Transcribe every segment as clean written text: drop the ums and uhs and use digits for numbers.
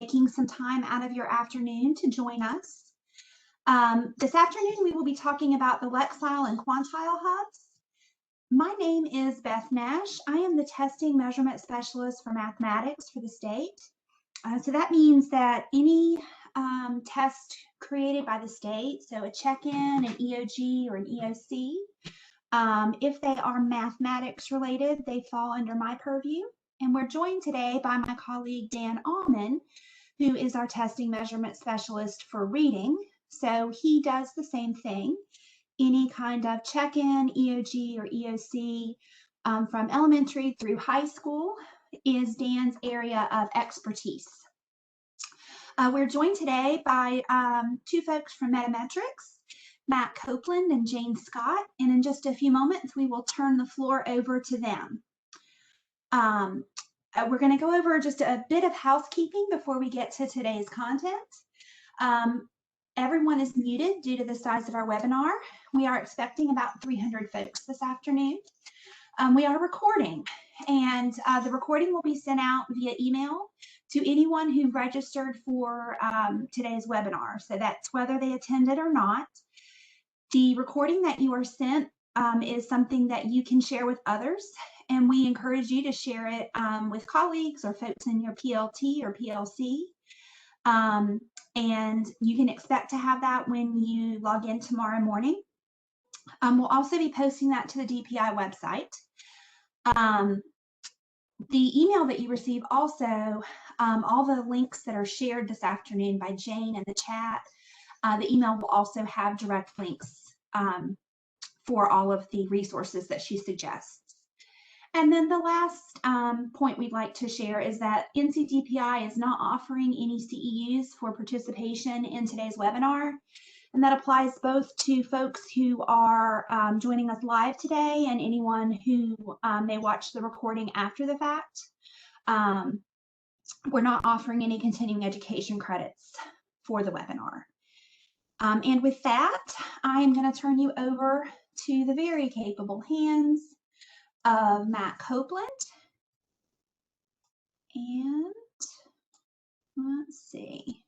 taking some time out of your afternoon to join us. This afternoon, we will be talking about the Lexile and Quantile hubs. My name is Beth Nash. I am the Testing Measurement Specialist for Mathematics for the state. So that means that any test created by the state, so a check-in, an EOG, or an EOC, if they are mathematics related, they fall under my purview. And we're joined today by my colleague Dan Allman, who is our testing measurement specialist for reading. So he does the same thing. Any kind of check-in, EOG, or EOC from elementary through high school is Dan's area of expertise. We're joined today by two folks from Metametrics, Matt Copeland and Jane Scott, and in just a few moments, we will turn the floor over to them. We're going to go over just a bit of housekeeping before we get to today's content. Everyone is muted due to the size of our webinar. We are expecting about 300 folks this afternoon. We are recording, and the recording will be sent out via email to anyone who registered for today's webinar. So that's whether they attended or not. The recording that you are sent is something that you can share with others, and we encourage you to share it with colleagues or folks in your PLT or PLC. And you can expect to have that when you log in tomorrow morning. We'll also be posting that to the DPI website. The email that you receive also, all the links that are shared this afternoon by Jane in the chat, the email will also have direct links for all of the resources that she suggests. And then the last point we'd like to share is that NCDPI is not offering any CEUs for participation in today's webinar. And that applies both to folks who are joining us live today and anyone who may watch the recording after the fact. We're not offering any continuing education credits for the webinar. And with that, I'm going to turn you over to the very capable hands of Matt Copeland. And let's see.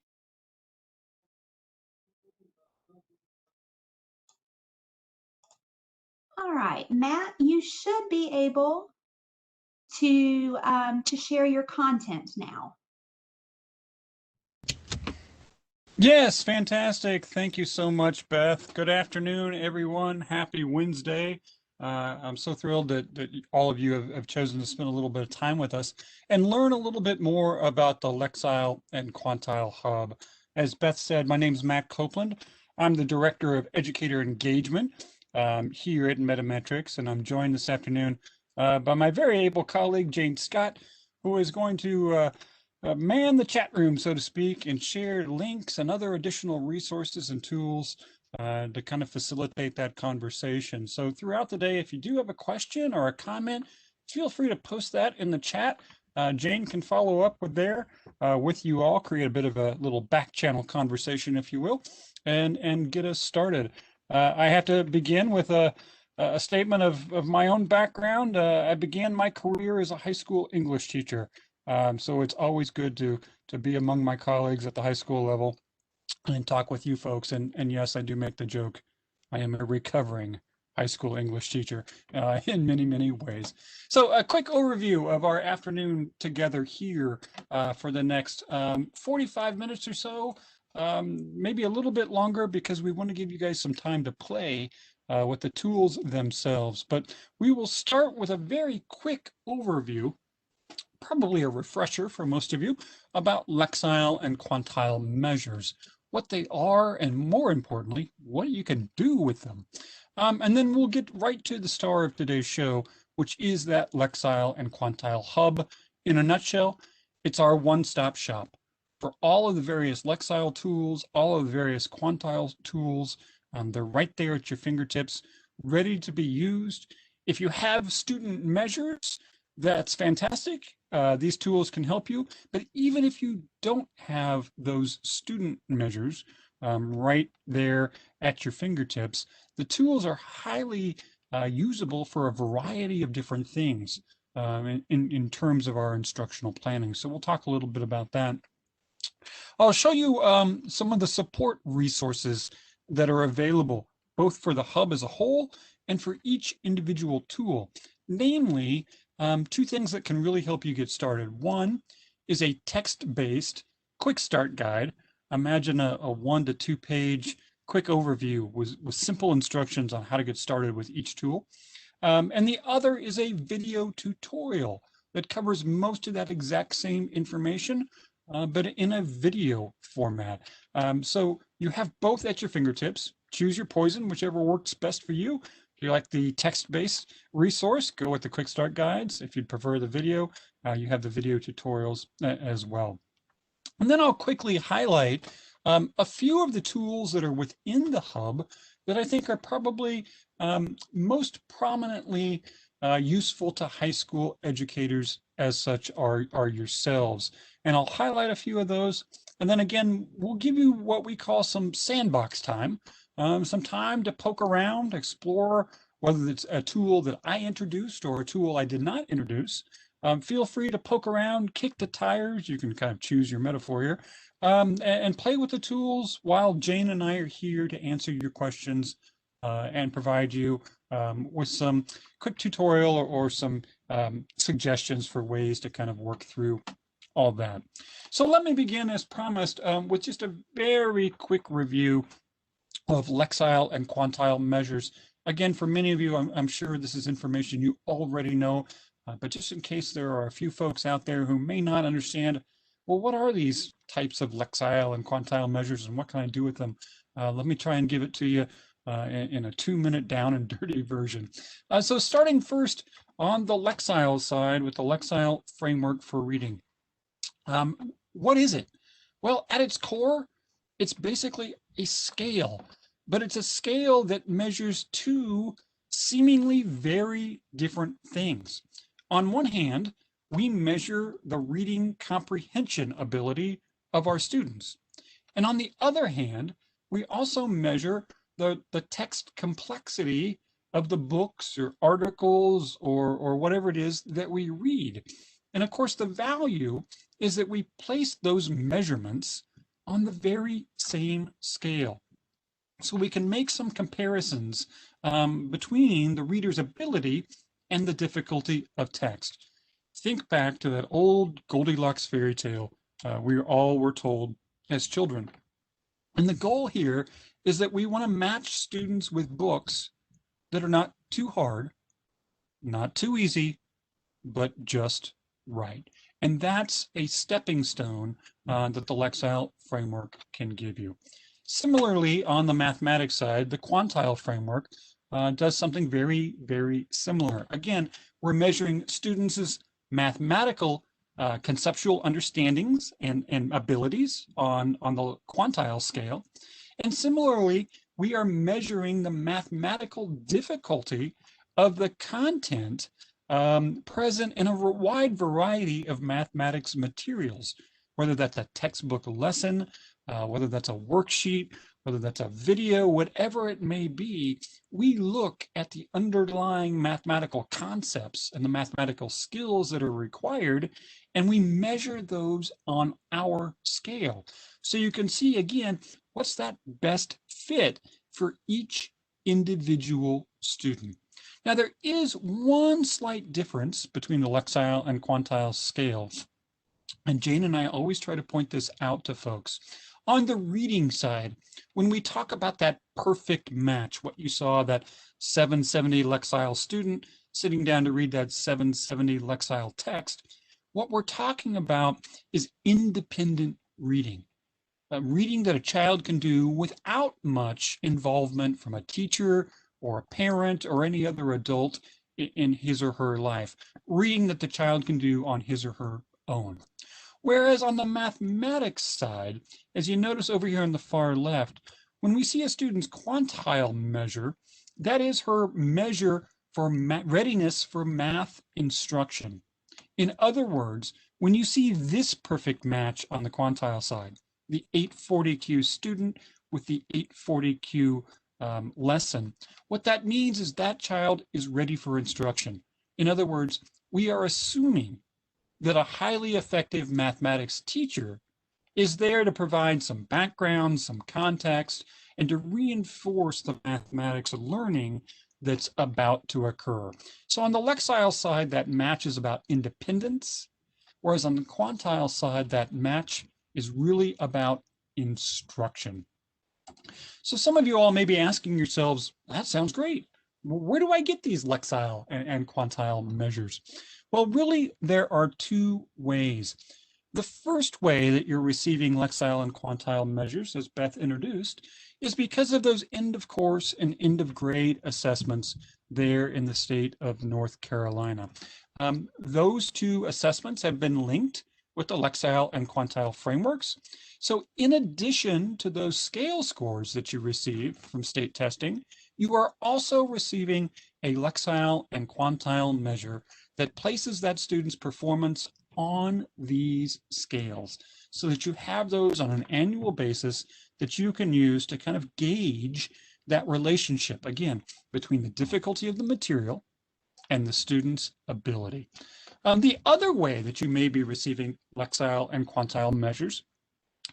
All right, Matt, you should be able to share your content now. Yes, fantastic. Thank you so much, Beth. Good afternoon, everyone. Happy Wednesday. I'm so thrilled that all of you have chosen to spend a little bit of time with us and learn a little bit more about the Lexile and Quantile Hub. As Beth said, my name is Matt Copeland. I'm the Director of Educator Engagement here at Metametrics, and I'm joined this afternoon by my very able colleague, Jane Scott, who is going to man the chat room, so to speak, and share links and other additional resources and tools to kind of facilitate that conversation. So throughout the day, if you do have a question or a comment, feel free to post that in the chat. Jane can follow up with you all, create a bit of a little back channel conversation, if you will, and get us started. I have to begin with a statement of my own background. I began my career as a high school English teacher. So it's always good to be among my colleagues at the high school level and talk with you folks. And yes, I do make the joke. I am a recovering high school English teacher in many, many ways. So a quick overview of our afternoon together here for the next 45 minutes or so, maybe a little bit longer, because we want to give you guys some time to play with the tools themselves. But we will start with a very quick overview, probably a refresher for most of you, about Lexile and Quantile measures, what they are, and more importantly, what you can do with them. And then we'll get right to the star of today's show, which is that Lexile and Quantile hub. In a nutshell, it's our one-stop shop for all of the various Lexile tools, all of the various Quantile tools. They're right there at your fingertips, ready to be used. If you have student measures, that's fantastic. These tools can help you, but even if you don't have those student measures right there at your fingertips, the tools are highly usable for a variety of different things in terms of our instructional planning. So we'll talk a little bit about that. I'll show you some of the support resources that are available, both for the hub as a whole and for each individual tool. Namely, two things that can really help you get started. One is a text-based quick start guide. Imagine a 1 to 2 page quick overview with simple instructions on how to get started with each tool. And the other is a video tutorial that covers most of that exact same information, but in a video format. So you have both at your fingertips. Choose your poison, whichever works best for you. If you like the text-based resource, go with the quick start guides. If you'd prefer the video, you have the video tutorials as well. And then I'll quickly highlight a few of the tools that are within the hub that I think are probably most prominently useful to high school educators as such are yourselves. And I'll highlight a few of those. And then again, we'll give you what we call some sandbox time, some time to poke around, explore whether it's a tool that I introduced or a tool I did not introduce. Feel free to poke around, kick the tires. You can kind of choose your metaphor here, and play with the tools while Jane and I are here to answer your questions and provide you with some quick tutorial or some suggestions for ways to kind of work through all that. So let me begin as promised with just a very quick review of Lexile and Quantile measures. Again, for many of you, I'm sure this is information you already know, but just in case there are a few folks out there who may not understand, well, what are these types of Lexile and Quantile measures and what can I do with them? Let me try and give it to you in a 2-minute down and dirty version. So starting first on the Lexile side with the Lexile framework for reading. What is it? Well, at its core, it's basically a scale, but it's a scale that measures two seemingly very different things. On one hand, we measure the reading comprehension ability of our students. And on the other hand, we also measure the text complexity of the books or articles or whatever it is that we read. And of course, the value is that we place those measurements on the very same scale. So we can make some comparisons between the reader's ability and the difficulty of text. Think back to that old Goldilocks fairy tale we all were told as children. And the goal here is that we want to match students with books that are not too hard, not too easy, but just right. And that's a stepping stone that the Lexile framework can give you. Similarly, on the mathematics side, the Quantile framework does something very, very similar. Again, we're measuring students' mathematical conceptual understandings and abilities on the quantile scale. And similarly, we are measuring the mathematical difficulty of the content present in a wide variety of mathematics materials, whether that's a textbook lesson, whether that's a worksheet, whether that's a video, whatever it may be. We look at the underlying mathematical concepts and the mathematical skills that are required, and we measure those on our scale. So you can see again, what's that best fit for each individual student. Now, there is one slight difference between the Lexile and Quantile scales, and Jane and I always try to point this out to folks. On the reading side, when we talk about that perfect match, what you saw, that 770 Lexile student sitting down to read that 770 Lexile text, what we're talking about is independent reading. Reading that a child can do without much involvement from a teacher or a parent or any other adult in his or her life. Reading that the child can do on his or her own. Whereas on the mathematics side, as you notice over here on the far left, when we see a student's quantile measure, that is her measure for readiness for math instruction. In other words, when you see this perfect match on the quantile side, the 840Q student with the 840Q lesson, what that means is that child is ready for instruction. In other words, we are assuming that a highly effective mathematics teacher is there to provide some background, some context, and to reinforce the mathematics of learning that's about to occur. So on the Lexile side, that match is about independence, whereas on the Quantile side, that match is really about instruction. So some of you all may be asking yourselves, that sounds great. Where do I get these Lexile and Quantile measures? Well, really, there are two ways. The first way that you're receiving Lexile and Quantile measures, as Beth introduced, is because of those end of course and end of grade assessments there in the state of North Carolina. Those two assessments have been linked with the Lexile and Quantile frameworks. So in addition to those scale scores that you receive from state testing, you are also receiving a Lexile and Quantile measure that places that student's performance on these scales so that you have those on an annual basis that you can use to kind of gauge that relationship, again, between the difficulty of the material and the student's ability. The other way that you may be receiving Lexile and Quantile measures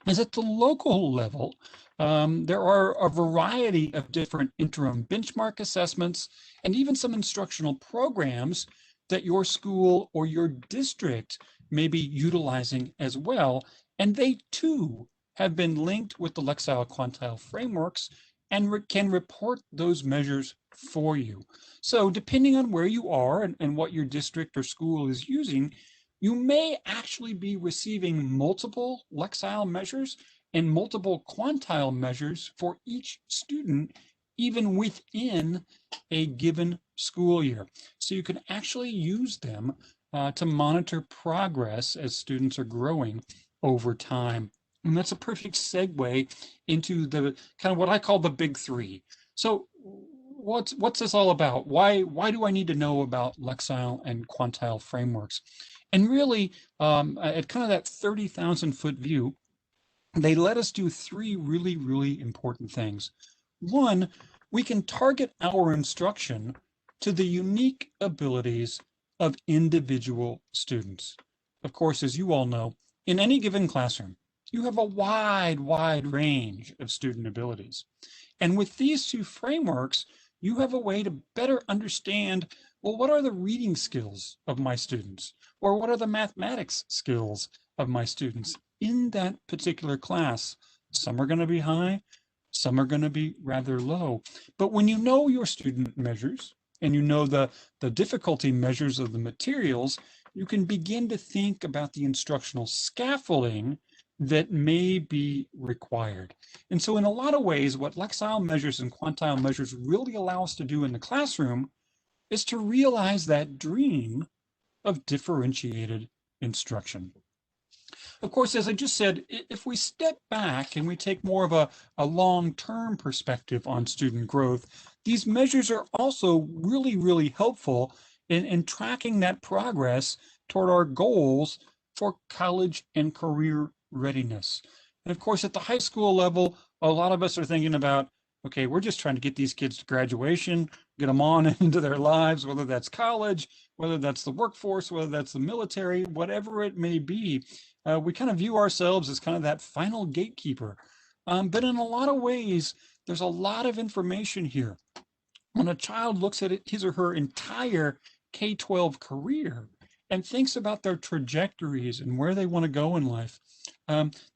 is at the local level. There are a variety of different interim benchmark assessments and even some instructional programs that your school or your district may be utilizing as well. And they too have been linked with the Lexile Quantile frameworks and can report those measures for you. So depending on where you are and what your district or school is using, you may actually be receiving multiple Lexile measures and multiple Quantile measures for each student, even within a given school year. So you can actually use them to monitor progress as students are growing over time. And that's a perfect segue into the kind of what I call the big three. So what's this all about? Why do I need to know about Lexile and Quantile frameworks? And really, at kind of that 30,000 foot view, they let us do three really, really important things. One, we can target our instruction to the unique abilities of individual students. Of course, as you all know, in any given classroom, you have a wide range of student abilities. And with these two frameworks, you have a way to better understand, well, what are the reading skills of my students? Or what are the mathematics skills of my students in that particular class? Some are going to be high, some are going to be rather low. But when you know your student measures and you know the difficulty measures of the materials, you can begin to think about the instructional scaffolding that may be required. And so in a lot of ways, what Lexile measures and Quantile measures really allow us to do in the classroom is to realize that dream of differentiated instruction. Of course, as I just said, if we step back and we take more of a long-term perspective on student growth, these measures are also really, really helpful in tracking that progress toward our goals for college and career readiness. And of course, at the high school level, a lot of us are thinking about, okay, we're just trying to get these kids to graduation, get them on into their lives, whether that's college, whether that's the workforce, whether that's the military, whatever it may be. We kind of view ourselves as kind of that final gatekeeper. But in a lot of ways, there's a lot of information here. When a child looks at his or her entire K-12 career and thinks about their trajectories and where they want to go in life,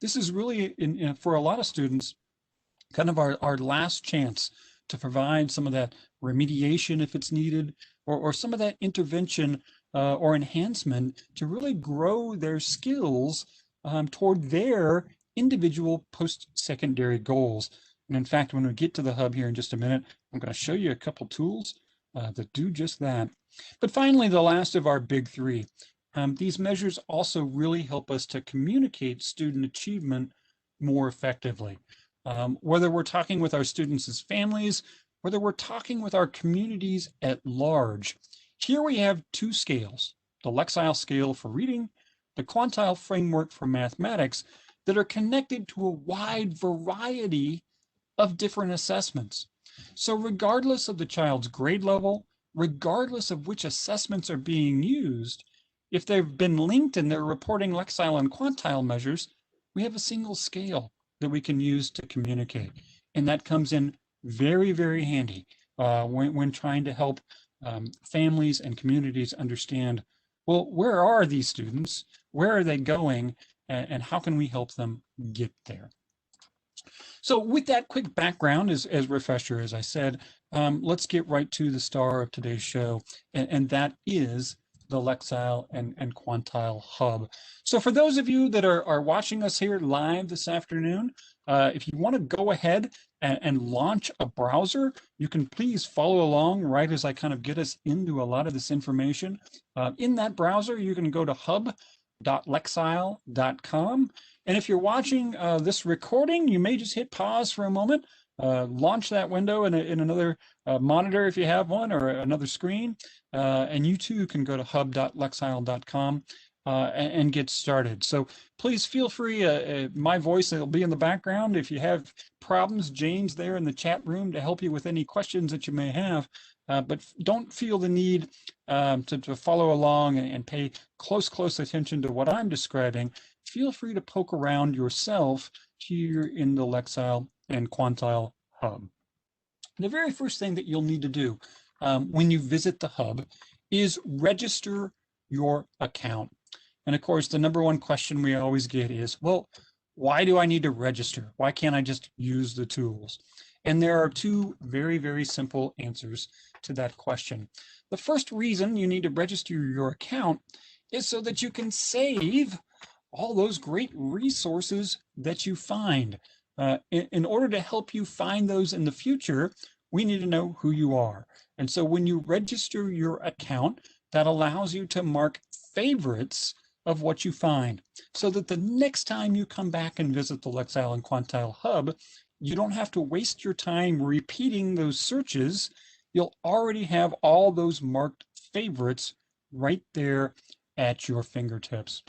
this is really, for a lot of students, kind of our last chance to provide some of that remediation if it's needed, or some of that intervention or enhancement to really grow their skills toward their individual post-secondary goals. And in fact, when we get to the hub here in just a minute, I'm going to show you a couple tools that do just that. But finally, the last of our big three. These measures also really help us to communicate student achievement more effectively. Whether we're talking with our students as families, whether we're talking with our communities at large. Here we have two scales, the Lexile scale for reading, the Quantile framework for mathematics, that are connected to a wide variety of different assessments. So regardless of the child's grade level, regardless of which assessments are being used, if they've been linked and they're reporting Lexile and Quantile measures, we have a single scale that we can use to communicate. And that comes in very, very handy when trying to help families and communities understand, well, where are these students? Where are they going? And how can we help them get there? So with that quick background as refresher, as I said, let's get right to the star of today's show, and that is the Lexile and Quantile Hub. So for those of you that are watching us here live this afternoon, if you want to go ahead and launch a browser, you can please follow along right as I kind of get us into a lot of this information. In that browser, you can go to hub.lexile.com. And if you're watching this recording, you may just hit pause for a moment, launch that window in another monitor if you have one, or another screen, and you too can go to hub.lexile.com and get started. So please feel free, my voice will be in the background. If you have problems, Jane's there in the chat room to help you with any questions that you may have. But don't feel the need to follow along and pay close attention to what I'm describing. Feel free to poke around yourself here in the Lexile and Quantile Hub. The very first thing that you'll need to do when you visit the Hub is register your account. And of course, the number one question we always get is, well, why do I need to register? Why can't I just use the tools? And there are two very, very simple answers to that question. The first reason you need to register your account is so that you can save all those great resources that you find. In order to help you find those in the future, we need to know who you are. And so when you register your account, that allows you to mark favorites of what you find, so that the next time you come back and visit the Lexile and Quantile Hub, you don't have to waste your time repeating those searches. You'll already have all those marked favorites right there at your fingertips.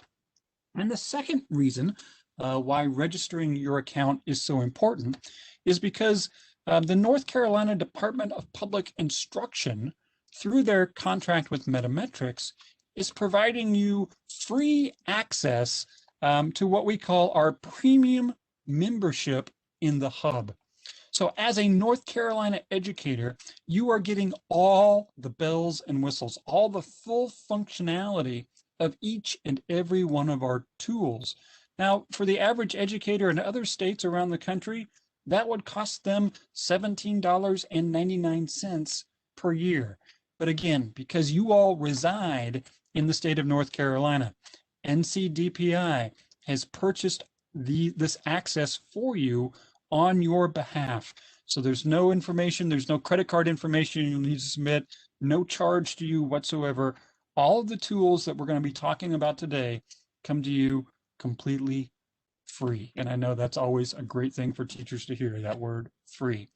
And the second reason why registering your account is so important is because the North Carolina Department of Public Instruction, through their contract with Metametrics, is providing you free access to what we call our premium membership in the Hub. So as a North Carolina educator, you are getting all the bells and whistles, all the full functionality of each and every one of our tools. Now, for the average educator in other states around the country, that would cost them $17.99 per year. But again, because you all reside in the state of North Carolina, NCDPI has purchased this access for you on your behalf. So there's no information, there's no credit card information you need to submit, no charge to you whatsoever. All of the tools that we're going to be talking about today come to you completely free. And I know that's always a great thing for teachers to hear, that word free.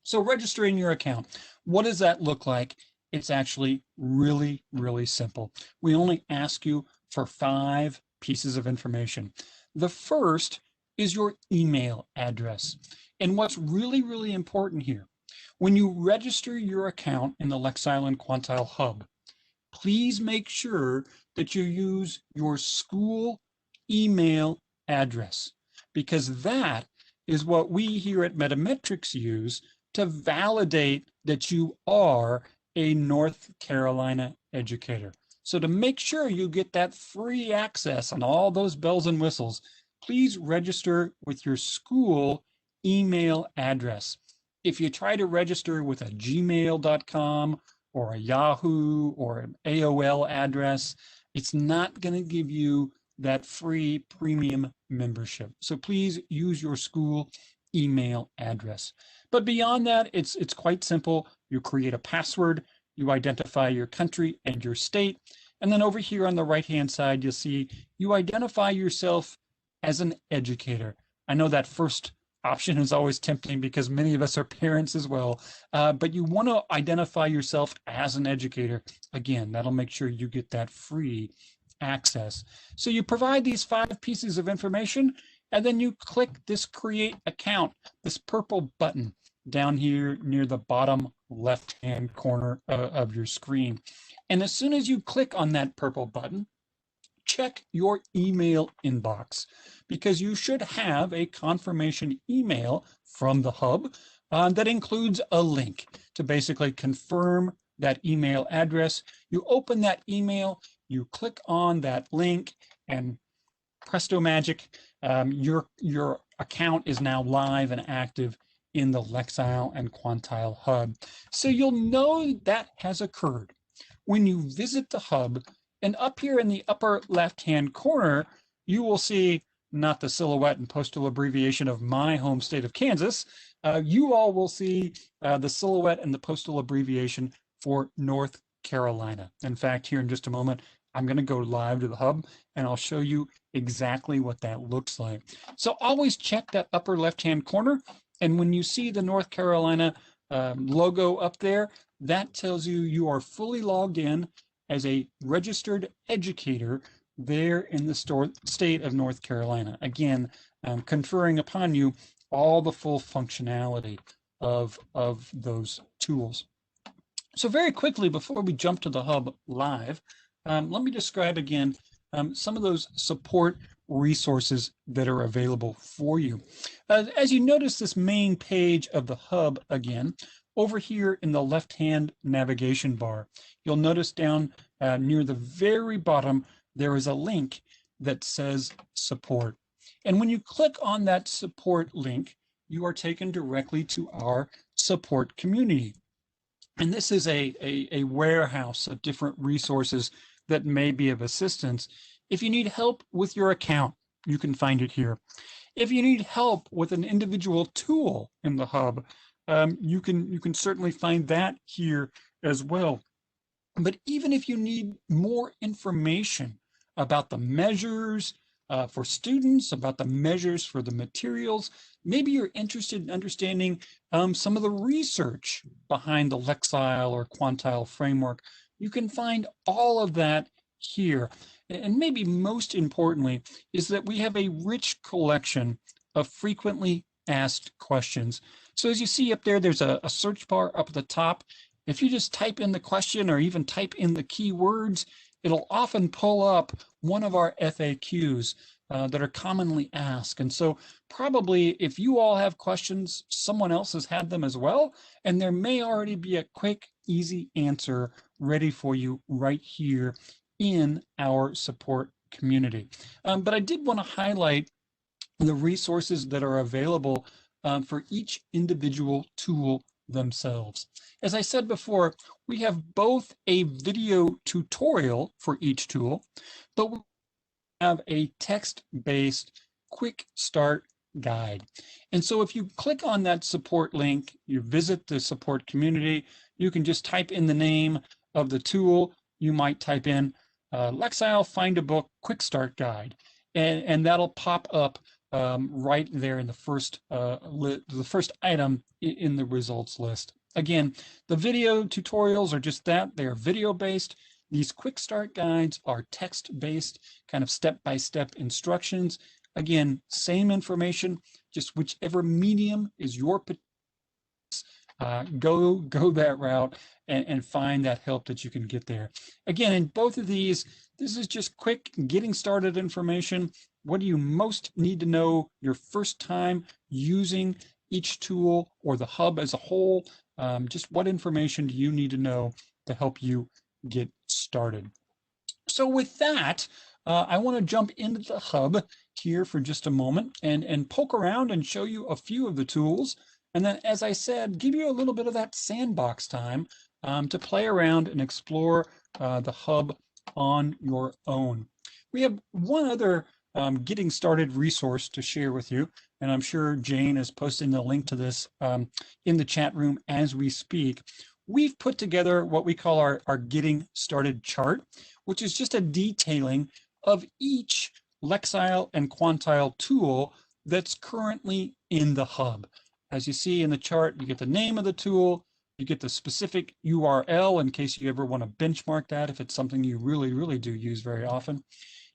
So registering your account, what does that look like? It's actually really, really simple. We only ask you for 5 pieces of information. The first is your email address. And what's really, really important here, when you register your account in the Lexile and Quantile Hub, please make sure that you use your school email address, because that is what we here at Metametrics use to validate that you are a North Carolina educator. So to make sure you get that free access on all those bells and whistles, please register with your school email address. If you try to register with a gmail.com or a Yahoo or an AOL address, it's not going to give you that free premium membership. So please use your school email address. But beyond that, it's quite simple. You create a password, you identify your country and your state, and then over here on the right-hand side, you'll see you identify yourself as an educator. I know that first option is always tempting because many of us are parents as well, but you want to identify yourself as an educator. Again, that'll make sure you get that free access. So you provide these 5 pieces of information, and then you click this create account, this purple button down here near the bottom left-hand corner of your screen. And as soon as you click on that purple button, check your email inbox, because you should have a confirmation email from the hub that includes a link to basically confirm that email address. You open that email, you click on that link, and presto magic, your account is now live and active in the Lexile and Quantile hub. So you'll know that has occurred when you visit the hub, and up here in the upper left-hand corner, you will see not the silhouette and postal abbreviation of my home state of Kansas. You all will see the silhouette and the postal abbreviation for North Carolina. In fact, here in just a moment, I'm going to go live to the hub and I'll show you exactly what that looks like. So always check that upper left-hand corner. And when you see the North Carolina logo up there, that tells you you are fully logged in as a registered educator there in the state of North Carolina. Again, conferring upon you all the full functionality of those tools. So very quickly, before we jump to the hub live, let me describe again some of those support resources that are available for you. As you notice this main page of the hub again, over here in the left-hand navigation bar, you'll notice down near the very bottom, there is a link that says support. And when you click on that support link, you are taken directly to our support community. And this is a warehouse of different resources that may be of assistance. If you need help with your account, you can find it here. If you need help with an individual tool in the hub, you can certainly find that here as well. But even if you need more information about the measures for students, about the measures for the materials, maybe you're interested in understanding some of the research behind the Lexile or Quantile framework, you can find all of that here. And maybe most importantly is that we have a rich collection of frequently asked questions. So as you see up there, there's a search bar up at the top. If you just type in the question or even type in the keywords, it'll often pull up one of our FAQs that are commonly asked. And so probably if you all have questions, someone else has had them as well, and there may already be a quick, easy answer ready for you right here in our support community. But I did want to highlight the resources that are available for each individual tool themselves. As I said before, we have both a video tutorial for each tool, but we have a text-based quick start guide. And so if you click on that support link, you visit the support community, you can just type in the name of the tool. You might type in Lexile Find a Book Quick Start Guide, and that'll pop up right there in the first item in the results list. Again, the video tutorials are just that. They are video-based. These quick start guides are text-based, kind of step-by-step instructions. Again, same information, just whichever medium is your go that route and find that help that you can get there. Again, in both of these, this is just quick getting started information. What do you most need to know your first time using each tool or the hub as a whole? Just what information do you need to know to help you get started? So with that, I want to jump into the hub here for just a moment and poke around and show you a few of the tools. And then, as I said, give you a little bit of that sandbox time to play around and explore the hub on your own. We have one other getting started resource to share with you, and I'm sure Jane is posting the link to this in the chat room as we speak. We've put together what we call our getting started chart, which is just a detailing of each Lexile and Quantile tool that's currently in the hub. As you see in the chart, you get the name of the tool, you get the specific URL in case you ever want to benchmark that if it's something you really do use very often.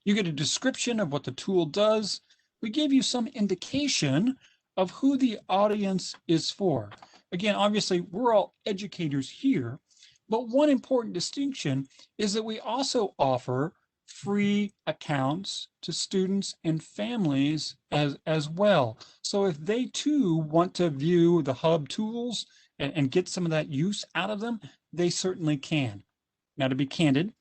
You get a description of what the tool does. We gave you some indication of who the audience is for. Again, obviously, we're all educators here, but one important distinction is that we also offer free accounts to students and families as well. So if they too want to view the hub tools and get some of that use out of them, they certainly can. Now, to be candid,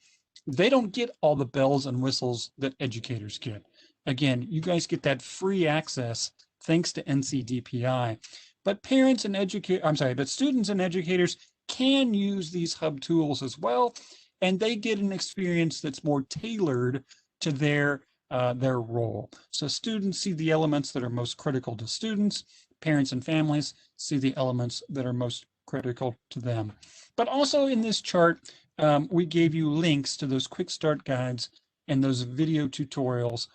they don't get all the bells and whistles that educators get. Again, you guys get that free access thanks to NCDPI. But students and educators can use these hub tools as well, and they get an experience that's more tailored to their role. So students see the elements that are most critical to students, parents and families see the elements that are most critical to them. But also in this chart, we gave you links to those quick start guides and those video tutorials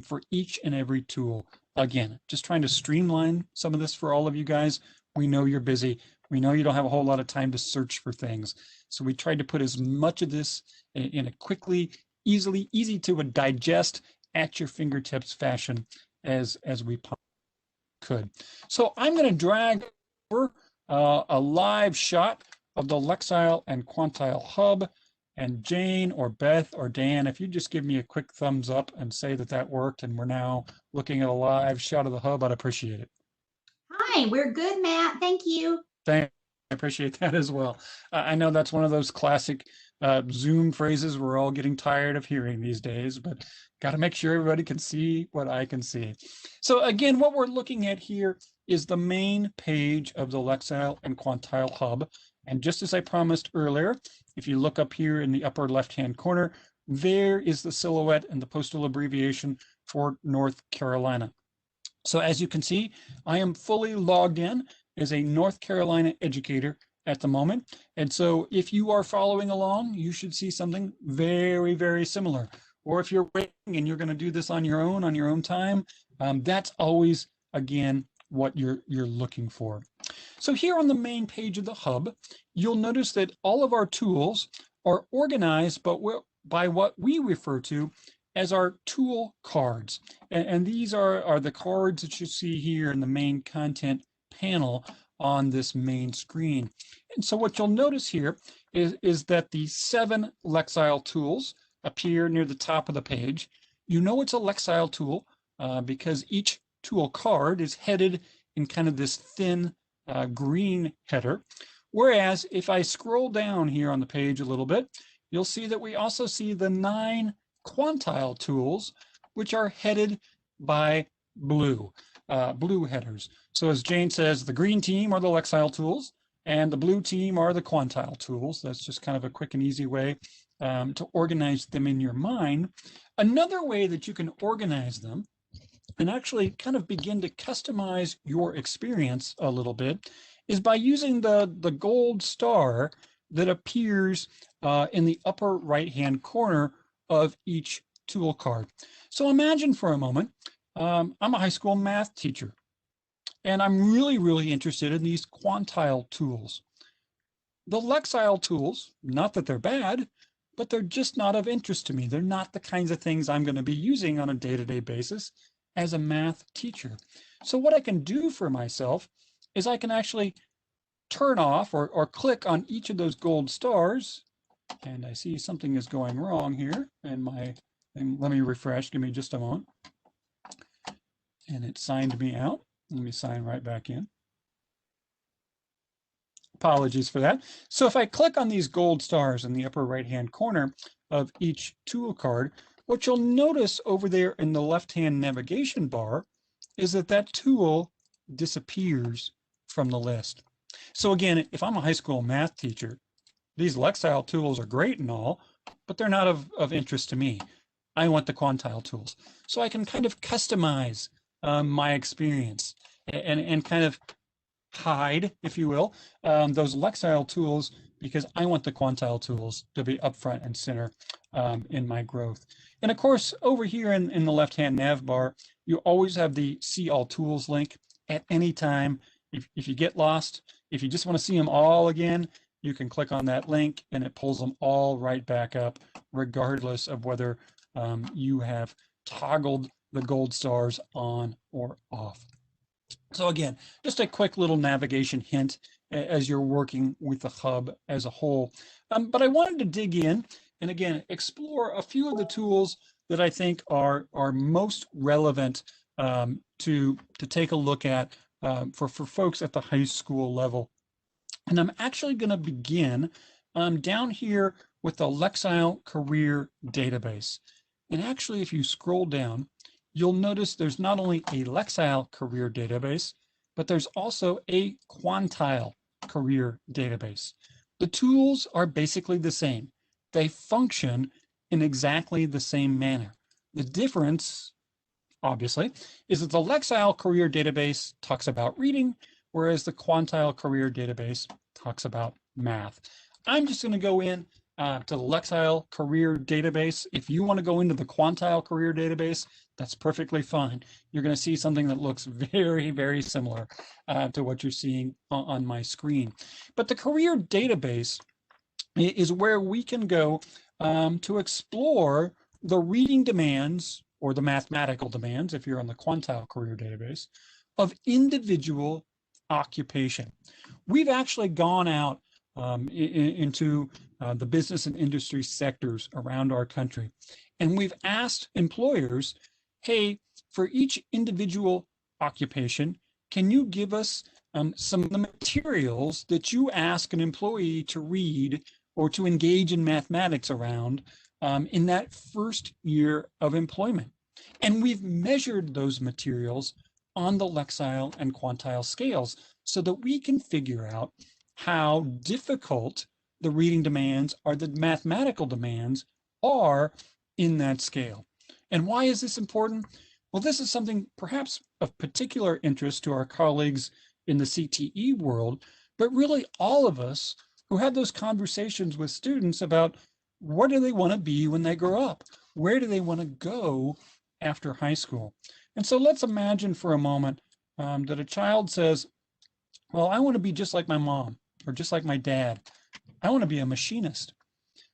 for each and every tool. Again, just trying to streamline some of this for all of you guys. We know you're busy. We know you don't have a whole lot of time to search for things. So we tried to put as much of this in a quickly, easy to digest at your fingertips fashion as we could. So I'm going to drag over a live shot of the Lexile and Quantile hub. And Jane or Beth or Dan, if you just give me a quick thumbs up and say that that worked and we're now looking at a live shot of the hub, I'd appreciate it. Hi, we're good, Matt. Thank you. I appreciate that as well. I know that's one of those classic Zoom phrases we're all getting tired of hearing these days, but got to make sure everybody can see what I can see. So again, what we're looking at here is the main page of the Lexile and Quantile hub. And just as I promised earlier, if you look up here in the upper left-hand corner, there is the silhouette and the postal abbreviation for North Carolina. So as you can see, I am fully logged in as a North Carolina educator at the moment. And so if you are following along, you should see something very, very similar. Or if you're waiting and you're going to do this on your own time, that's always, again, what you're looking for. So here on the main page of the hub, you'll notice that all of our tools are organized by what we refer to as our tool cards. And these are the cards that you see here in the main content panel on this main screen. And so what you'll notice here is that the 7 Lexile tools appear near the top of the page. You know it's a Lexile tool because each tool card is headed in kind of this thin green header. Whereas if I scroll down here on the page a little bit, you'll see that we also see the 9 Quantile tools, which are headed by blue headers. So as Jane says, the green team are the Lexile tools and the blue team are the Quantile tools. That's just kind of a quick and easy way to organize them in your mind. Another way that you can organize them and actually kind of begin to customize your experience a little bit is by using the gold star that appears in the upper right-hand corner of each tool card. So imagine for a moment, I'm a high school math teacher, and I'm really interested in these Quantile tools. The Lexile tools, not that they're bad, but they're just not of interest to me. They're not the kinds of things I'm going to be using on a day-to-day basis as a math teacher. So what I can do for myself is I can actually turn off or click on each of those gold stars. And I see something is going wrong here in my thing. Let me refresh. Give me just a moment. And it signed me out. Let me sign right back in. Apologies for that. So if I click on these gold stars in the upper right-hand corner of each tool card, what you'll notice over there in the left-hand navigation bar is that that tool disappears from the list. So again, if I'm a high school math teacher, these Lexile tools are great and all, but they're not of interest to me. I want the Quantile tools. So I can kind of customize my experience and kind of hide, if you will, those Lexile tools because I want the Quantile tools to be up front and center in my growth. And of course, over here in the left-hand nav bar, you always have the See All Tools link at any time. If you get lost, if you just want to see them all again, you can click on that link and it pulls them all right back up, regardless of whether you have toggled the gold stars on or off. So again, just a quick little navigation hint as you're working with the hub as a whole. But I wanted to dig in and again, explore a few of the tools that I think are most relevant to take a look at for folks at the high school level. And I'm actually going to begin down here with the Lexile Career Database. And actually, if you scroll down, you'll notice there's not only a Lexile Career Database, but there's also a Quantile Career Database. The tools are basically the same. They function in exactly the same manner. The difference, obviously, is that the Lexile Career Database talks about reading, whereas the Quantile Career Database talks about math. I'm just going to go in to the Lexile Career Database. If you want to go into the Quantile Career Database, that's perfectly fine. You're going to see something that looks very, very similar to what you're seeing on my screen. But the Career Database is where we can go to explore the reading demands or the mathematical demands, if you're on the Quantile Career Database, of individual occupation. We've actually gone out into the business and industry sectors around our country, and we've asked employers, hey, for each individual occupation, can you give us some of the materials that you ask an employee to read or to engage in mathematics around in that first year of employment? And we've measured those materials on the Lexile and Quantile scales so that we can figure out how difficult the reading demands or the mathematical demands are in that scale. And why is this important? Well, this is something perhaps of particular interest to our colleagues in the CTE world, but really all of us who had those conversations with students about what do they want to be when they grow up? Where do they want to go after high school? And so let's imagine for a moment that a child says, well, I want to be just like my mom or just like my dad. I want to be a machinist.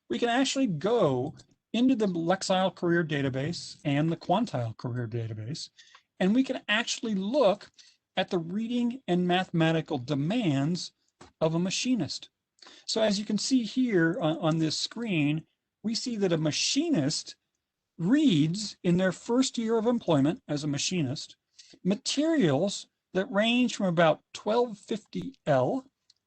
We can actually go into the Lexile Career Database and the Quantile Career Database, and we can actually look at the reading and mathematical demands of a machinist. So as you can see here on this screen, we see that a machinist reads in their first year of employment as a machinist materials that range from about 1250L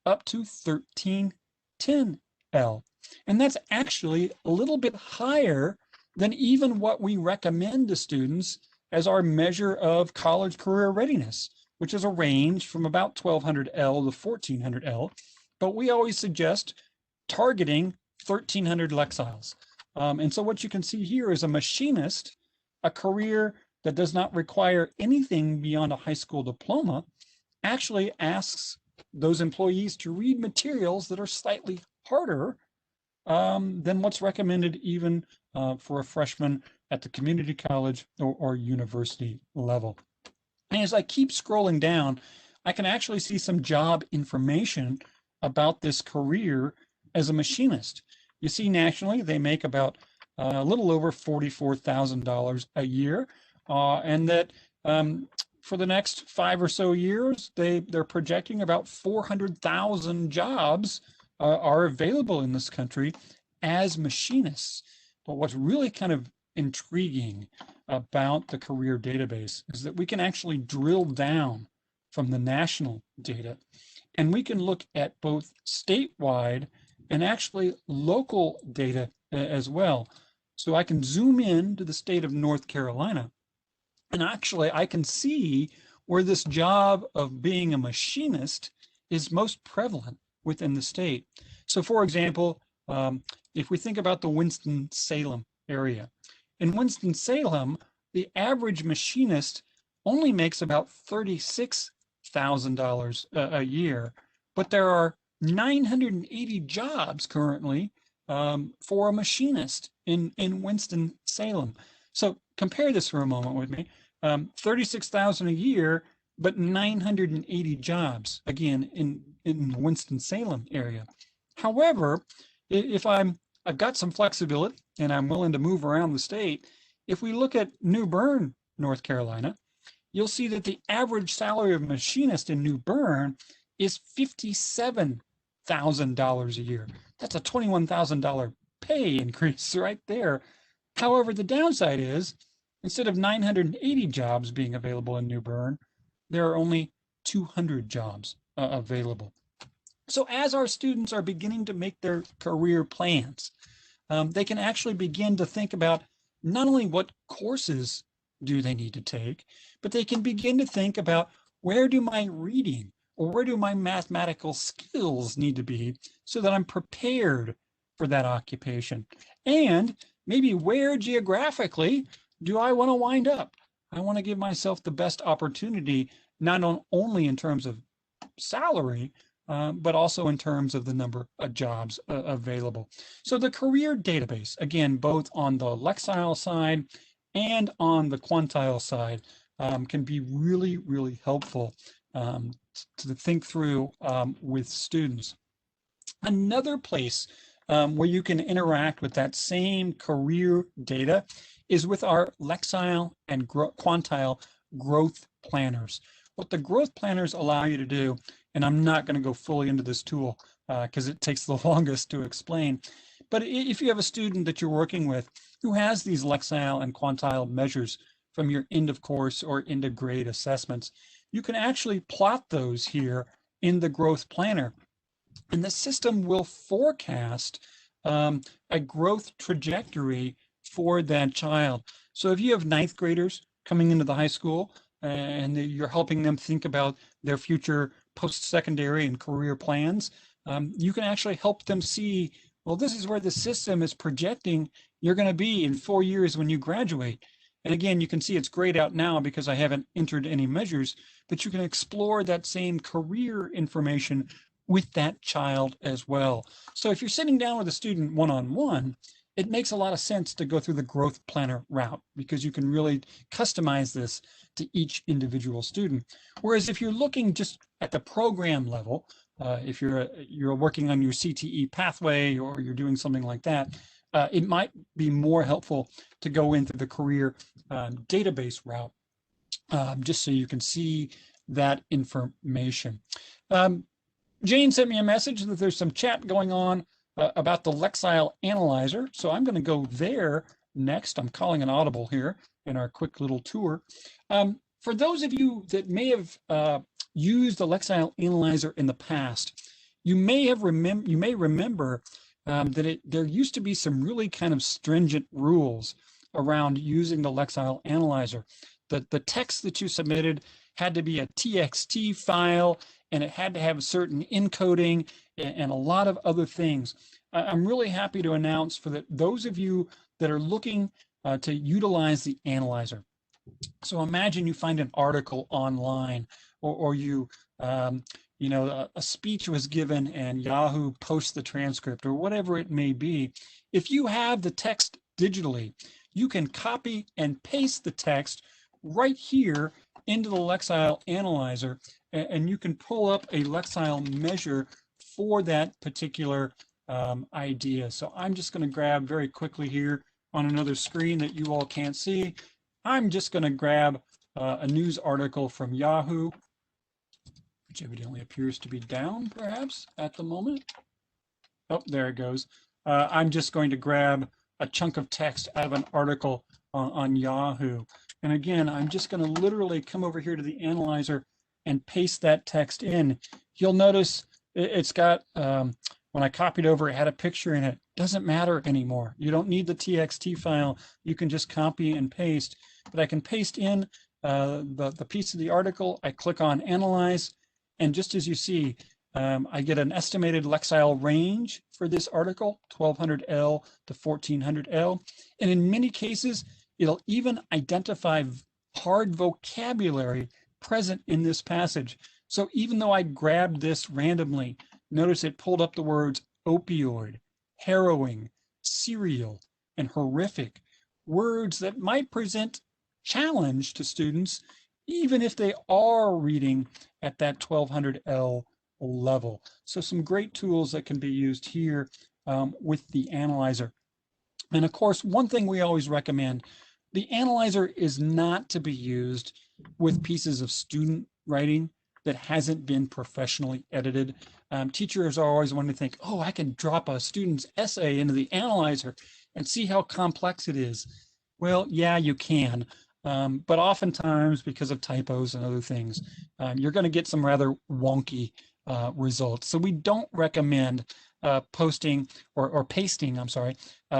up to 1310L. And that's actually a little bit higher than even what we recommend to students as our measure of college career readiness, which is a range from about 1200L to 1400L. But we always suggest targeting 1300 Lexiles. And so what you can see here is a machinist, a career that does not require anything beyond a high school diploma, actually asks those employees to read materials that are slightly harder than what's recommended even for a freshman at the community college or university level. And as I keep scrolling down, I can actually see some job information about this career as a machinist. You see, nationally, they make about a little over $44,000 a year, and that for the next 5 or so years, they're projecting about 400,000 jobs are available in this country as machinists. But what's really kind of intriguing about the career database is that we can actually drill down from the national data, and we can look at both statewide and actually local data as well. So I can zoom in to the state of North Carolina, and actually I can see where this job of being a machinist is most prevalent within the state. So for example, if we think about the Winston-Salem area, in Winston-Salem, the average machinist only makes about $36,000 a year, but there are 980 jobs currently for a machinist in Winston-Salem. So compare this for a moment with me. 36,000 a year, but 980 jobs, again, in the Winston-Salem area. However, if I've got some flexibility and I'm willing to move around the state, if we look at New Bern, North Carolina, you'll see that the average salary of a machinist in New Bern is $57,000 a year. That's a $21,000 pay pay increase right there. However, the downside is instead of 980 jobs being available in New Bern, there are only 200 jobs available. So as our students are beginning to make their career plans, they can actually begin to think about not only what courses do they need to take, but they can begin to think about where do my reading or where do my mathematical skills need to be so that I'm prepared for that occupation. And maybe where geographically do I want to wind up? I want to give myself the best opportunity, not only in terms of salary, but also in terms of the number of jobs available. So the career database, again, both on the Lexile side and on the Quantile side, can be really, really helpful to think through with students. Another place where you can interact with that same career data is with our Lexile and Quantile growth planners. What the growth planners allow you to do, and I'm not going to go fully into this tool because it takes the longest to explain, but if you have a student that you're working with who has these Lexile and Quantile measures from your end of course or end of grade assessments, you can actually plot those here in the growth planner. And the system will forecast a growth trajectory for that child. So if you have ninth graders coming into the high school and you're helping them think about their future post-secondary and career plans, you can actually help them see, well, this is where the system is projecting you're going to be in 4 years when you graduate. And again, you can see it's grayed out now because I haven't entered any measures, but you can explore that same career information with that child as well. So if you're sitting down with a student one-on-one, it makes a lot of sense to go through the growth planner route because you can really customize this to each individual student. Whereas if you're looking just at the program level, if you're working on your CTE pathway or you're doing something like that, it might be more helpful to go into the career database route, just so you can see that information. Jane sent me a message that there's some chat going on about the Lexile analyzer. So I'm going to go there next. I'm calling an audible here in our quick little tour. For those of you that may have used the Lexile analyzer in the past, you may remember that there used to be some really kind of stringent rules around using the Lexile analyzer. The text that you submitted had to be a TXT file, and it had to have a certain encoding and a lot of other things. I'm really happy to announce for those of you that are looking to utilize the analyzer. So imagine you find an article online, or you know, a speech was given and Yahoo posts the transcript or whatever it may be. If you have the text digitally, you can copy and paste the text right here into the Lexile analyzer, and you can pull up a Lexile measure for that particular idea. So I'm just going to grab very quickly here on another screen that you all can't see. I'm just going to grab a news article from Yahoo, which evidently appears to be down perhaps at the moment. Oh, there it goes. I'm just going to grab a chunk of text out of an article on Yahoo. And again, I'm just going to literally come over here to the analyzer and paste that text in. You'll notice it's got, when I copied over, it had a picture in it. Doesn't matter anymore. You don't need the TXT file. You can just copy and paste. But I can paste in the piece of the article. I click on Analyze. And just as you see, I get an estimated Lexile range for this article, 1200L to 1400L. And in many cases, it'll even identify hard vocabulary present in this passage. So even though I grabbed this randomly, notice it pulled up the words opioid, harrowing, serial, and horrific, words that might present challenge to students, even if they are reading at that 1200L level. So some great tools that can be used here with the analyzer. And of course, one thing we always recommend, the analyzer is not to be used with pieces of student writing that hasn't been professionally edited. Teachers are always wanting to think, oh, I can drop a student's essay into the analyzer and see how complex it is. Well, yeah, you can. But oftentimes, because of typos and other things, you're going to get some rather wonky results. So we don't recommend posting or pasting, I'm sorry,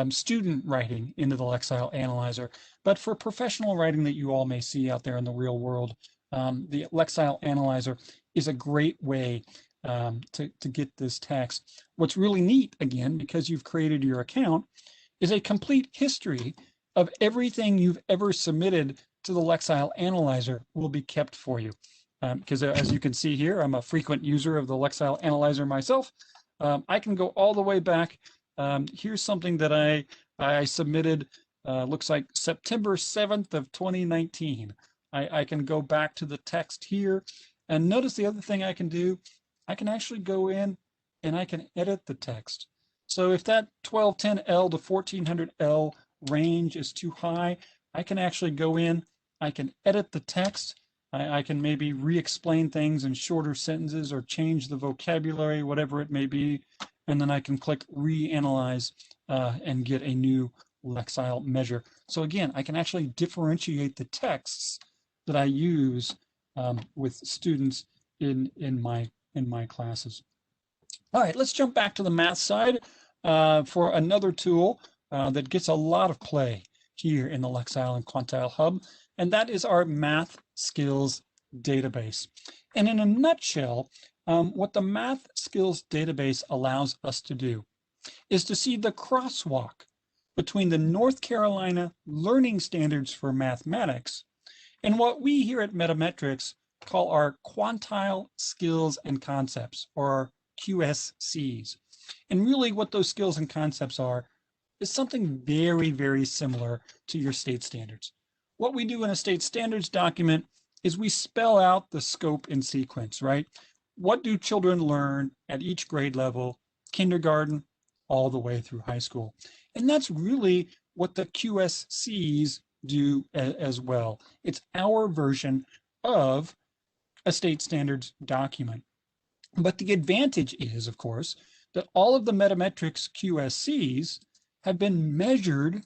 student writing into the Lexile analyzer. But for professional writing that you all may see out there in the real world, the Lexile analyzer is a great way to get this text. What's really neat, again, because you've created your account, is a complete history of everything you've ever submitted to the Lexile analyzer will be kept for you. Because as you can see here, I'm a frequent user of the Lexile analyzer myself. I can go all the way back. Here's something that I submitted, looks like September 7th of 2019. I can go back to the text here, and notice the other thing I can do, I can actually go in and I can edit the text. So if that 1210L to 1400L range is too high, I can actually go in, I can edit the text, I can maybe re-explain things in shorter sentences or change the vocabulary, whatever it may be, and then I can click reanalyze and get a new Lexile measure. So again, I can actually differentiate the texts that I use with students in my classes. All right, let's jump back to the math side for another tool that gets a lot of play here in the Lexile and Quantile Hub, and that is our math skills database. And in a nutshell, what the math skills database allows us to do is to see the crosswalk between the North Carolina learning standards for mathematics and what we here at Metametrics call our quantile skills and concepts, or QSCs. And really what those skills and concepts are is something very, very similar to your state standards. What we do in a state standards document is we spell out the scope and sequence, right? What do children learn at each grade level, kindergarten, all the way through high school? And that's really what the QSCs do as well. It's our version of a state standards document. But the advantage is, of course, that all of the Metametrics QSCs have been measured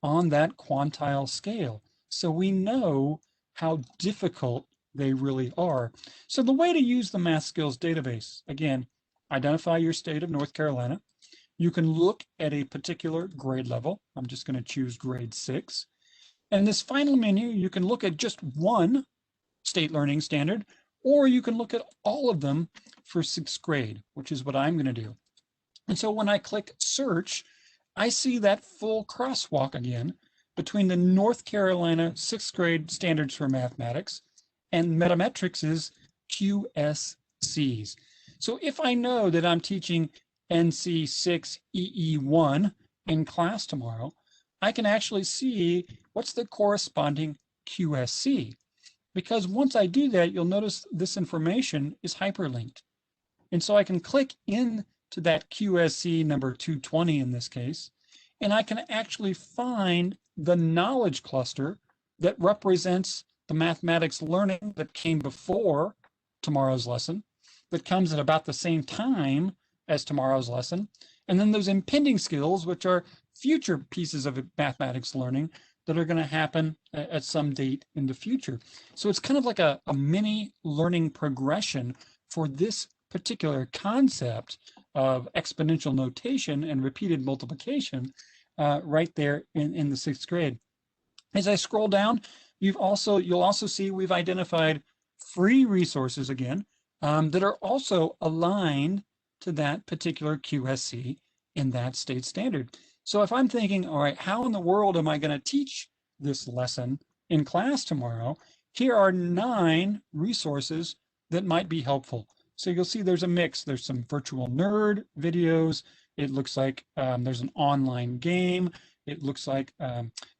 on that quantile scale. So we know how difficult they really are. So the way to use the math skills database, again, identify your state of North Carolina. You can look at a particular grade level. I'm just going to choose grade 6. And this final menu, you can look at just one state learning standard, or you can look at all of them for 6th grade, which is what I'm going to do. And so when I click search, I see that full crosswalk again between the North Carolina 6th grade standards for mathematics and Metametrics' QSCs. So if I know that I'm teaching NC 6 EE1 in class tomorrow, I can actually see what's the corresponding QSC. Because once I do that, you'll notice this information is hyperlinked. And so I can click into that QSC number 220 in this case, and I can actually find the knowledge cluster that represents the mathematics learning that came before tomorrow's lesson, that comes at about the same time as tomorrow's lesson, and then those impending skills, which are future pieces of mathematics learning that are going to happen at some date in the future. So it's kind of like a mini learning progression for this particular concept of exponential notation and repeated multiplication right there in the 6th grade. As I scroll down, you'll also see we've identified free resources again that are also aligned to that particular QSC in that state standard. So if I'm thinking, all right, how in the world am I going to teach this lesson in class tomorrow? Here are 9 resources that might be helpful. So you'll see there's a mix. There's some virtual nerd videos. It looks like there's an online game. It looks like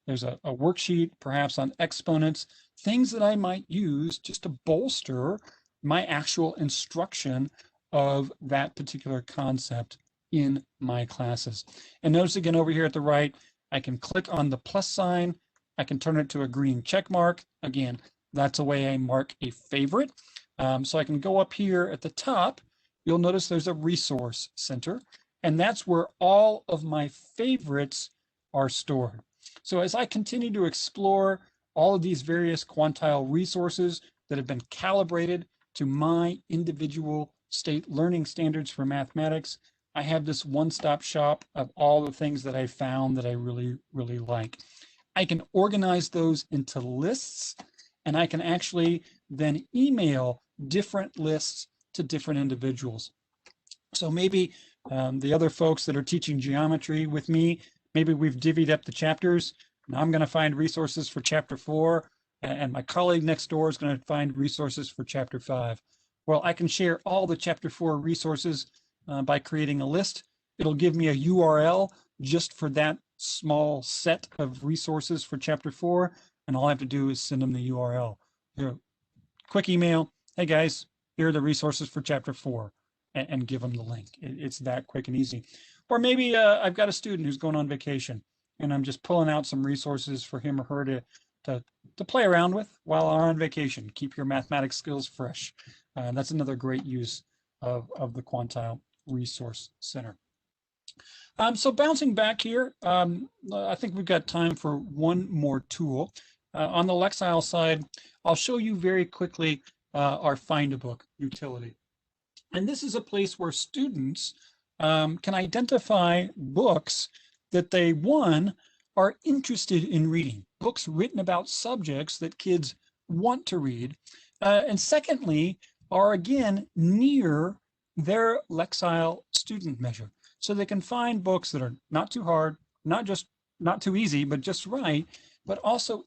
there's a worksheet, perhaps on exponents, things that I might use just to bolster my actual instruction of that particular concept in my classes. And notice again over here at the right, I can click on the plus sign. I can turn it to a green check mark. Again, that's a way I mark a favorite. So I can go up here at the top. You'll notice there's a resource center, and that's where all of my favorites are stored. So as I continue to explore all of these various Quantile resources that have been calibrated to my individual state learning standards for mathematics, I have this one-stop shop of all the things that I found that I really, really like. I can organize those into lists, and I can actually then email different lists to different individuals. So maybe the other folks that are teaching geometry with me, maybe we've divvied up the chapters. Now I'm going to find resources for chapter 4, and my colleague next door is going to find resources for chapter 5. Well, I can share all the chapter 4 resources by creating a list. It'll give me a URL just for that small set of resources for chapter 4, and all I have to do is send them the URL. Here, quick email, hey guys, here are the resources for chapter 4, and give them the link. It's that quick and easy. Or maybe I've got a student who's going on vacation, and I'm just pulling out some resources for him or her to play around with while they're on vacation. Keep your mathematics skills fresh. That's another great use of the Quantile Resource Center. So bouncing back here, I think we've got time for one more tool. On the Lexile side, I'll show you very quickly our Find a Book utility. And this is a place where students can identify books that they, one, are interested in reading, books written about subjects that kids want to read, and secondly, are again near their Lexile student measure. So they can find books that are not too hard, not too easy, but just right, but also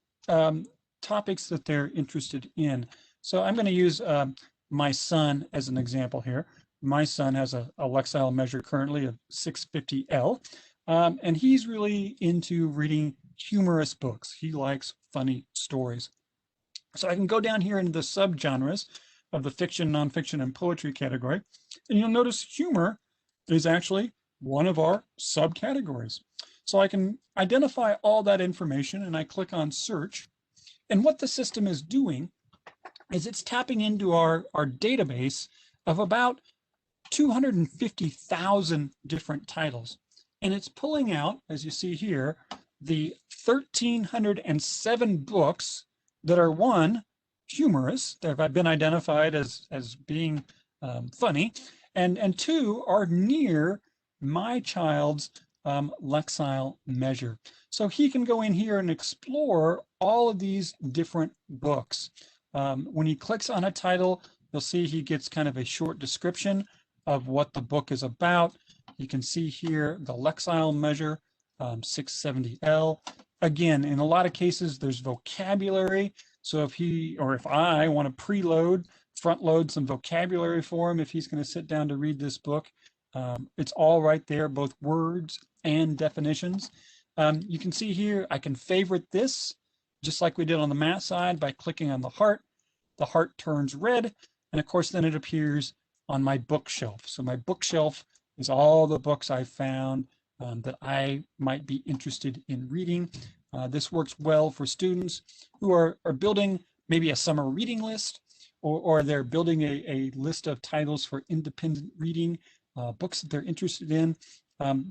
topics that they're interested in. So I'm going to use my son as an example here. My son has a Lexile measure currently of 650L, and he's really into reading humorous books. He likes funny stories. So I can go down here into the subgenres of the fiction, nonfiction, and poetry category, and you'll notice humor is actually one of our subcategories. So I can identify all that information, and I click on search. And what the system is doing is it's tapping into our database of about 250,000 different titles. And it's pulling out, as you see here, the 1,307 books that are, one, humorous, that have been identified as being funny, and two, are near my child's Lexile measure. So he can go in here and explore all of these different books. When he clicks on a title, you'll see he gets kind of a short description of what the book is about. You can see here the Lexile measure, 670L. Again, in a lot of cases, there's vocabulary. So if he or if I want to preload, front load some vocabulary for him, if he's going to sit down to read this book, it's all right there, both words and definitions. You can see here, I can favorite this, just like we did on the math side, by clicking on the heart. The heart turns red, and of course, then it appears on my bookshelf. So my bookshelf is all the books I found that I might be interested in reading. This works well for students who are building maybe a summer reading list, or they're building a list of titles for independent reading, books that they're interested in.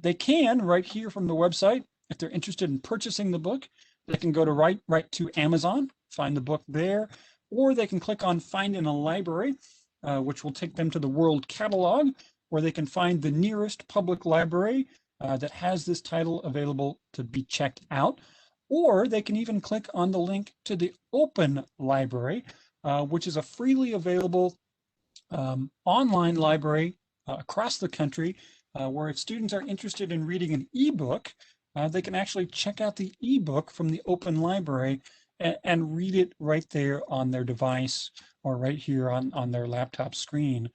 They can, right here from the website, if they're interested in purchasing the book, they can go to right to Amazon, find the book there, or they can click on Find in a Library, which will take them to the World Catalog, where they can find the nearest public library that has this title available to be checked out. Or they can even click on the link to the Open Library, which is a freely available online library across the country, where if students are interested in reading an ebook, they can actually check out the ebook from the Open Library and read it right there on their device or right here on their laptop screen,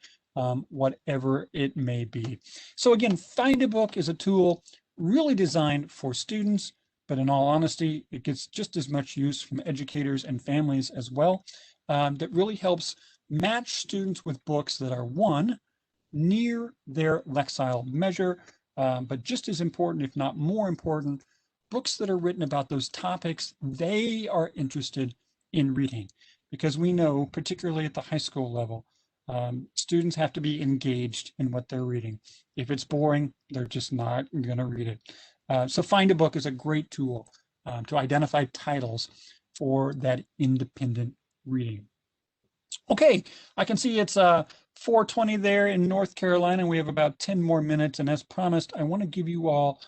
whatever it may be. So again, Find a Book is a tool really designed for students, but in all honesty, it gets just as much use from educators and families as well. That really helps match students with books that are, one, near their Lexile measure, but just as important, if not more important, books that are written about those topics they are interested in reading. because we know, particularly at the high school level, students have to be engaged in what they're reading. If it's boring, they're just not going to read it. So Find a Book is a great tool to identify titles for that independent reading. Okay, I can see it's 4:20 there in North Carolina. We have about 10 more minutes, and as promised, I want to give you all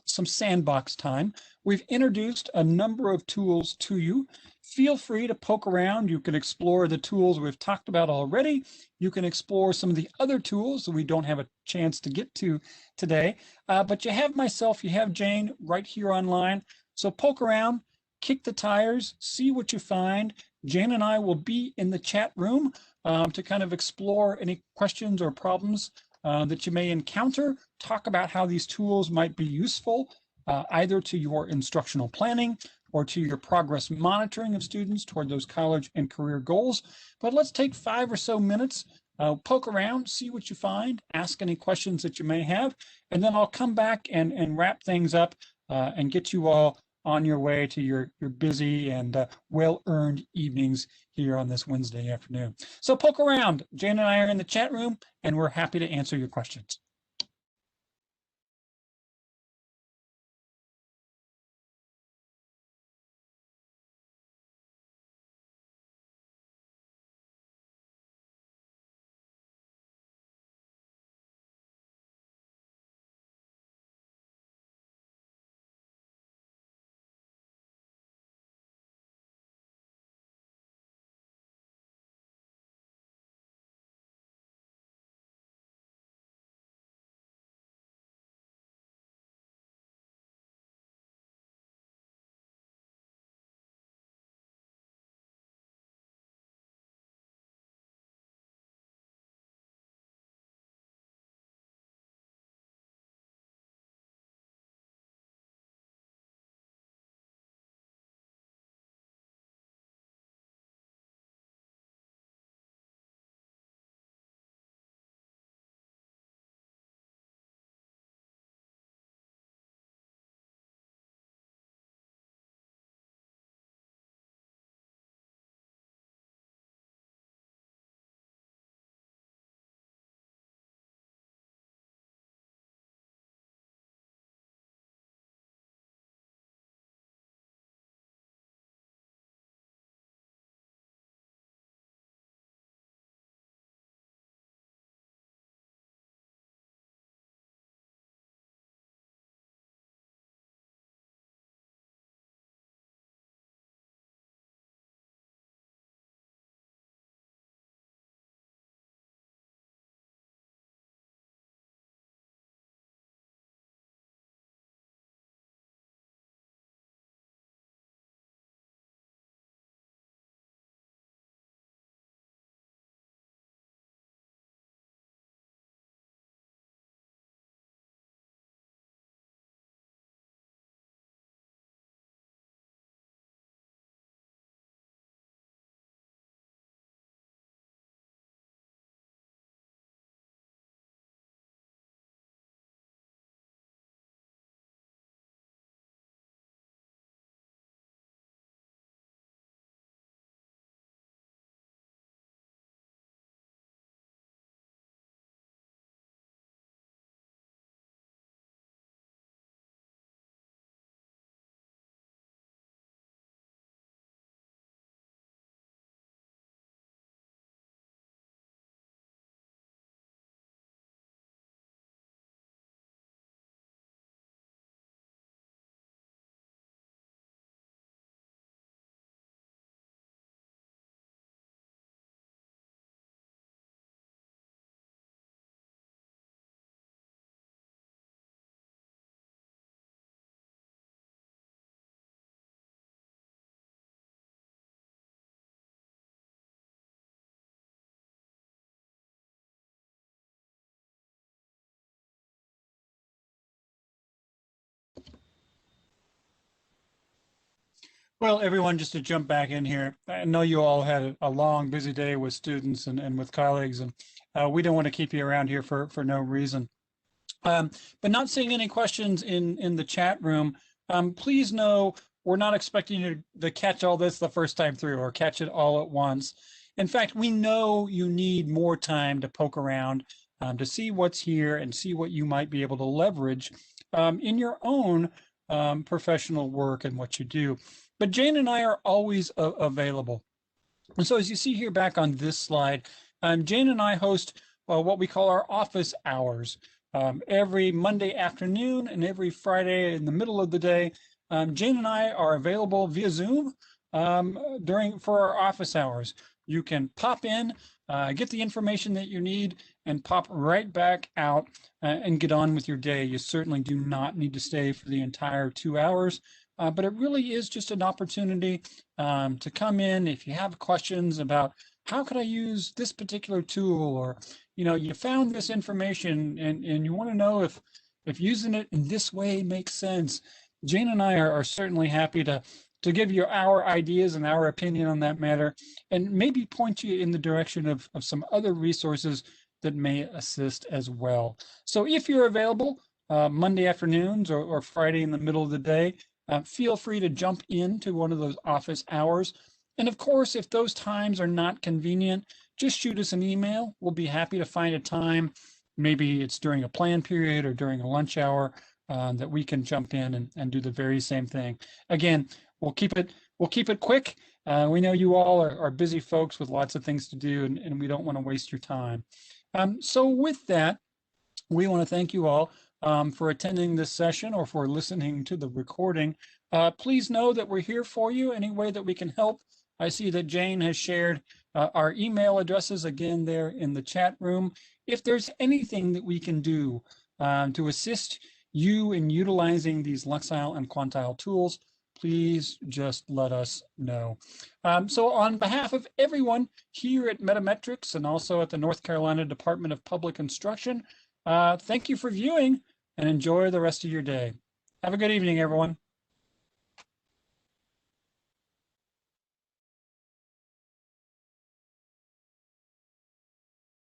some sandbox time. We've introduced a number of tools to you. Feel free to poke around. You can explore the tools we've talked about already. You can explore some of the other tools that we don't have a chance to get to today. But you have myself, you have Jane right here online. So poke around, kick the tires, see what you find. Jane and I will be in the chat room to kind of explore any questions or problems that you may encounter, talk about how these tools might be useful either to your instructional planning or to your progress monitoring of students toward those college and career goals. But let's take 5 or so minutes, poke around, see what you find, ask any questions that you may have, and then I'll come back and wrap things up and get you all on your way to your busy and well-earned evenings here on this Wednesday afternoon. So poke around. Jane and I are in the chat room, and we're happy to answer your questions. Well, everyone, just to jump back in here, I know you all had a long, busy day with students and with colleagues, and we don't want to keep you around here for no reason. But not seeing any questions in the chat room, please know we're not expecting you to catch all this the first time through or catch it all at once. In fact, we know you need more time to poke around, to see what's here and see what you might be able to leverage in your own professional work and what you do. But Jane and I are always available. And so as you see here back on this slide, Jane and I host what we call our office hours. Every Monday afternoon and every Friday in the middle of the day, Jane and I are available via Zoom for our office hours. You can pop in, get the information that you need, and pop right back out and get on with your day. You certainly do not need to stay for the entire 2 hours, but it really is just an opportunity to come in if you have questions about how could I use this particular tool, or you found this information and you want to know if using it in this way makes sense. Jane and I are certainly happy to give you our ideas and our opinion on that matter, and maybe point you in the direction of some other resources that may assist as well. So if you're available Monday afternoons or Friday in the middle of the day, feel free to jump into one of those office hours. And of course, if those times are not convenient, just shoot us an email. We'll be happy to find a time. Maybe it's during a planned period or during a lunch hour that we can jump in and do the very same thing. Again, we'll keep it quick. We know you all are busy folks with lots of things to do, and we don't want to waste your time. So with that, we want to thank you all for attending this session or for listening to the recording. Please know that we're here for you any way that we can help. I see that Jane has shared our email addresses again there in the chat room. If there's anything that we can do to assist you in utilizing these Lexile and Quantile tools, please just let us know. So on behalf of everyone here at Metametrics and also at the North Carolina Department of Public Instruction, thank you for viewing and enjoy the rest of your day. Have a good evening, everyone.